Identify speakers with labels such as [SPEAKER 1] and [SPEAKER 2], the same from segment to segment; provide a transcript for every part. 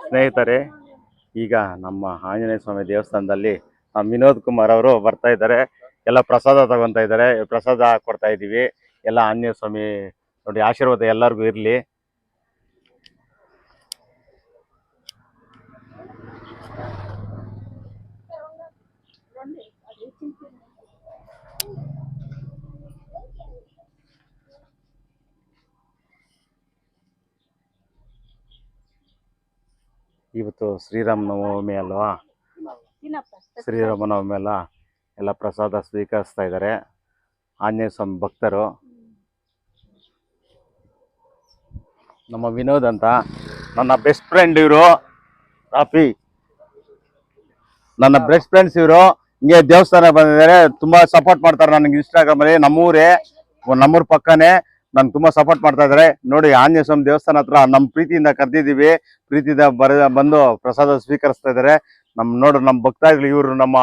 [SPEAKER 1] ಸ್ನೇಹಿತರೆ, ಈಗ ನಮ್ಮ ಆಂಜನೇಯ ಸ್ವಾಮಿ ದೇವಸ್ಥಾನದಲ್ಲಿ ನಮ್ಮ ವಿನೋದ್ ಕುಮಾರ್ ಅವರು ಬರ್ತಾ ಇದ್ದಾರೆ. ಎಲ್ಲ ಪ್ರಸಾದ ತಗೊತಾ ಇದ್ದಾರೆ. ಪ್ರಸಾದ ಕೊಡ್ತಾ ಇದ್ದೀವಿ. ಎಲ್ಲ ಆಂಜನೇಯ ಸ್ವಾಮಿ ನೋಡಿ ಆಶೀರ್ವಾದ ಎಲ್ಲರಿಗೂ ಇರಲಿ. ಇವತ್ತು ಶ್ರೀರಾಮನವಮಿ ಅಲ್ವಾ? ಶ್ರೀರಾಮನವಮಿ ಅಲ್ಲ, ಎಲ್ಲ ಪ್ರಸಾದ ಸ್ವೀಕರಿಸ್ತಾ ಇದ್ದಾರೆ ಆಂಜನೇಯ ಸ್ವಾಮಿ ಭಕ್ತರು. ನಮ್ಮ ವಿನೋದ್ ಅಂತ ನನ್ನ ಬೆಸ್ಟ್ ಫ್ರೆಂಡ್ ಇವರು. ರಾಫಿ ನನ್ನ ಬೆಸ್ಟ್ ಫ್ರೆಂಡ್ಸ್ ಇವರು. ಹಿಂಗೆ ದೇವಸ್ಥಾನ ಬಂದಿದ್ದಾರೆ, ತುಂಬಾ ಸಪೋರ್ಟ್ ಮಾಡ್ತಾರೆ ನನಗೆ ಇನ್ಸ್ಟಾಗ್ರಾಮ್ ಅಲ್ಲಿ. ನಮ್ಮೂರ್ ಪಕ್ಕನೇ ನನ್ಗೆ ತುಂಬಾ ಸಪೋರ್ಟ್ ಮಾಡ್ತಾ ಇದ್ದಾರೆ. ನೋಡಿ ಆಂಜನೇಯ ಸ್ವಾಮಿ ದೇವಸ್ಥಾನ ಹತ್ರ ನಮ್ಮ ಪ್ರೀತಿಯಿಂದ ಕರೆದಿದ್ದೀವಿ. ಪ್ರೀತಿಯಿಂದ ಬಂದು ಪ್ರಸಾದ ಸ್ವೀಕರಿಸ್ತಾ ಇದ್ದಾರೆ. ನಮ್ಮ ಭಕ್ತಾದಿಗಳು ಇವರು. ನಮ್ಮ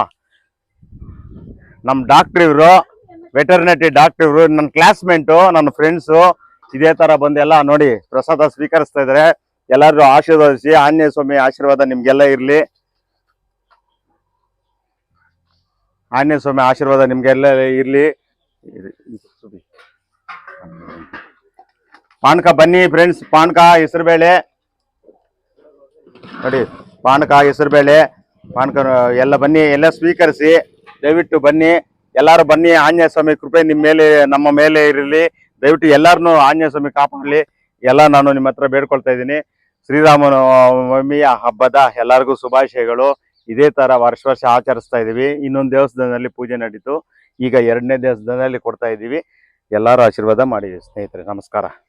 [SPEAKER 1] ಡಾಕ್ಟರ್ ಇವರು, ವೆಟರ್ನರಿ ಡಾಕ್ಟರ್ ಇವರು. ನನ್ನ ಕ್ಲಾಸ್ಮೇಟು, ನನ್ನ ಫ್ರೆಂಡ್ಸು. ಇದೇ ತರ ಬಂದು ಎಲ್ಲ ನೋಡಿ ಪ್ರಸಾದ ಸ್ವೀಕರಿಸ್ತಾ ಇದ್ದಾರೆ. ಎಲ್ಲರೂ ಆಶೀರ್ವದಿಸಿ. ಆಂಜನೇಯ ಸ್ವಾಮಿ ಆಶೀರ್ವಾದ ನಿಮ್ಗೆಲ್ಲ ಇರ್ಲಿ. ಆಂಜನೇಯ ಸ್ವಾಮಿ ಆಶೀರ್ವಾದ ನಿಮ್ಗೆಲ್ಲ ಇರ್ಲಿ. ಪಾನಕ ಬನ್ನಿ ಫ್ರೆಂಡ್ಸ್, ಪಾನಕ ಹೆಸರುಬೇಳೆ ನೋಡಿ, ಪಾನಕ ಹೆಸರುಬೇಳೆ ಪಾನಕ ಎಲ್ಲ ಬನ್ನಿ, ಎಲ್ಲ ಸ್ವೀಕರಿಸಿ. ದಯವಿಟ್ಟು ಬನ್ನಿ, ಎಲ್ಲರೂ ಬನ್ನಿ. ಆಂಜನೇಯ ಸ್ವಾಮಿ ಕೃಪೆ ನಮ್ಮ ಮೇಲೆ ಇರಲಿ. ದಯವಿಟ್ಟು ಎಲ್ಲರನ್ನೂ ಆಂಜನೇಯ ಸ್ವಾಮಿ ಕಾಪಾಡಲಿ. ಎಲ್ಲ ನಾನು ನಿಮ್ಮ ಹತ್ರ ಬೇಡ್ಕೊಳ್ತಾ ಇದ್ದೀನಿ. ಶ್ರೀರಾಮನವಮಿಯ ಹಬ್ಬದ ಎಲ್ಲರಿಗೂ ಶುಭಾಶಯಗಳು. ಇದೇ ತರ ವರ್ಷ ಆಚರಿಸ್ತಾ ಇದೀವಿ. ಇನ್ನೊಂದು ದೇವಸ್ಥಾನದಲ್ಲಿ ಪೂಜೆ ನಡೀತು, ಈಗ 2ನೇ ದೇವಸ್ಥಾನದಲ್ಲಿ ಕೊಡ್ತಾ ಇದ್ದೀವಿ. ಎಲ್ಲರೂ ಆಶೀರ್ವಾದ ಮಾಡಿ ಸ್ನೇಹಿತರೆ. ನಮಸ್ಕಾರ.